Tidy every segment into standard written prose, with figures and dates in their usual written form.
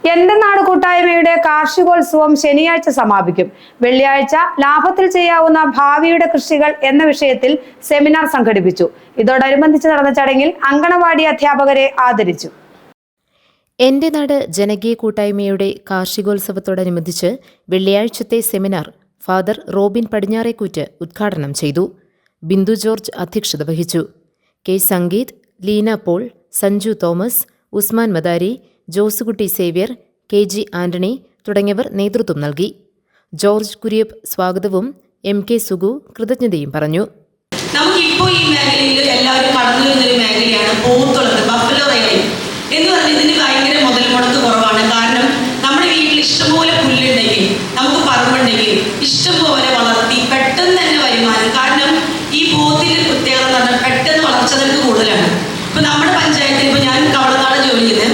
എന്റെ നാട് കൂട്ടായ്മയുടെ കാർഷികോത്സവം ശനിയാഴ്ച സമാപിക്കും. വെള്ളിയാഴ്ച ലാഭത്തിൽ ചെയ്യാവുന്ന ഭാവിയുടെ കൃഷികൾ എന്ന വിഷയത്തിൽ സെമിനാർ സംഘടിപ്പിച്ചു. ഇതോടനുബന്ധിച്ച് നടന്ന ചടങ്ങിൽ അങ്കണവാടി അധ്യാപകരെ ആദരിച്ചു. എന്റെ നാട് ജനകീയ കൂട്ടായ്മയുടെ കാർഷികോത്സവത്തോടനുബന്ധിച്ച് വെള്ളിയാഴ്ചത്തെ സെമിനാർ ഫാദർ റോബിൻ പടിഞ്ഞാറേക്കൂറ്റ് ഉദ്ഘാടനം ചെയ്തു. ബിന്ദു ജോർജ് അധ്യക്ഷത വഹിച്ചു. K Sangeeth, Leena Paul, Sanju Thomas, Usman Madari, Josekutty Xavier, K G Antony തുടങ്ങിയവർ നേതൃത്വം നൽകി. ജോർജ് കുര്യപ്പ് സ്വാഗതവും എം കെ സുഗു കൃതജ്ഞതയും പറഞ്ഞു. നമുക്കിപ്പോൾ ഈ മേഖലയിൽ എല്ലാവരും കടന്നു വരുന്നൊരു മേഖലയാണ് പോത്തുള്ളത്, ബഫലോ റൈഡിംഗ് എന്ന് പറഞ്ഞാൽ ഇതിന് ഭയങ്കര മുതൽ മുടക്ക് കുറവാണ്. കാരണം നമ്മുടെ വീട്ടിൽ ഇഷ്ടംപോലെ പുല്ലുണ്ടെങ്കിൽ, നമുക്ക് പറമ്പുണ്ടെങ്കിൽ ഇഷ്ടംപോലെ വളർത്തി പെട്ടെന്ന് തന്നെ വരുമാനം. കാരണം ഈ പോത്തിന്റെ പ്രത്യേകത എന്ന് പറഞ്ഞാൽ പെട്ടെന്ന് വളർച്ച നിരക്ക് കൂടുതലാണ്. ഇപ്പൊ നമ്മുടെ പഞ്ചായത്തിൽ ഇപ്പൊ ഞാൻ കവളനാട് ജോലി ചെയ്ത്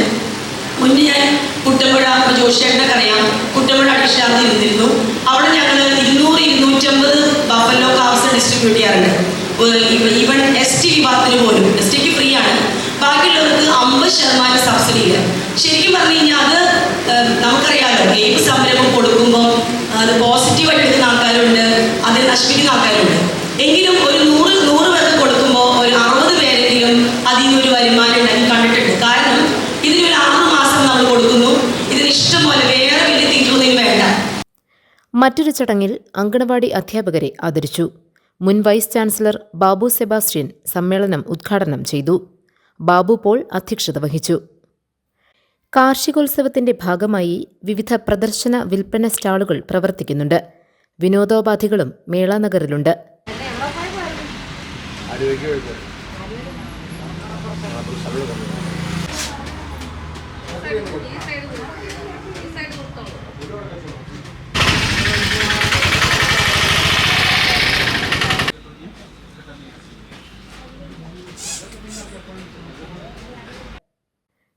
മുന്നേ ഞാൻ കുട്ടമ്പുഴ ജോഷിയേട്ടനൊക്കെ അറിയാം, കുട്ടമ്പുഴ അടിസ്ഥാനത്തിൽ ഇരുന്നിരുന്നു. അവിടെ ഞങ്ങൾ 200-250 ബഫലോ കാവ്സ് ഡിസ്ട്രിബ്യൂട്ട് ചെയ്യാറുണ്ട്. ഈവൻ എസ് ടി വിഭാഗത്തിന് പോലും, എസ് ടിക്ക് ഫ്രീ ആണ്, ബാക്കിയുള്ളവർക്ക് 50% സബ്സിഡി ഇല്ല. ശരിക്കും പറഞ്ഞു കഴിഞ്ഞാൽ അത് നമുക്കറിയാമല്ലോ, ഏത് സംരംഭം കൊടുക്കുമ്പോൾ അത് പോസിറ്റീവായിട്ട് എടുക്കുന്ന ആൾക്കാരുണ്ട്, അത് നശിപ്പിക്കുന്ന ആൾക്കാരുണ്ട്. എങ്കിലും ഒരു 100 പേർക്ക് കൊടുക്കുമ്പോൾ ഒരു 60 പേരെങ്കിലും അതിൽ നിന്നൊരു വരുമാനം ഉണ്ടാക്കി കണ്ടിട്ടുണ്ട്. കാരണം ഇതിനൊരു 6 മാസം നമ്മൾ കൊടുക്കുന്നു, ഇതിന് ഇഷ്ടംപോലെ വേറെ വലിയ തീറ്റൊന്നും വേണ്ട. മറ്റൊരു ചടങ്ങിൽ അങ്കണവാടി അധ്യാപകരെ ആദരിച്ചു. മുൻ വൈസ് ചാൻസലർ ബാബു സെബാസ്റ്റ്യൻ സമ്മേളനം ഉദ്ഘാടനം ചെയ്തു. ബാബു പോൾ അധ്യക്ഷത വഹിച്ചു. കാർഷികോത്സവത്തിന്റെ ഭാഗമായി വിവിധ പ്രദർശന വിൽപ്പന സ്റ്റാളുകൾ പ്രവർത്തിക്കുന്നുണ്ട്. വിനോദോപാധികളും മേളാനഗറിലുണ്ട്.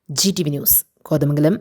GTV news, Kothamangalam.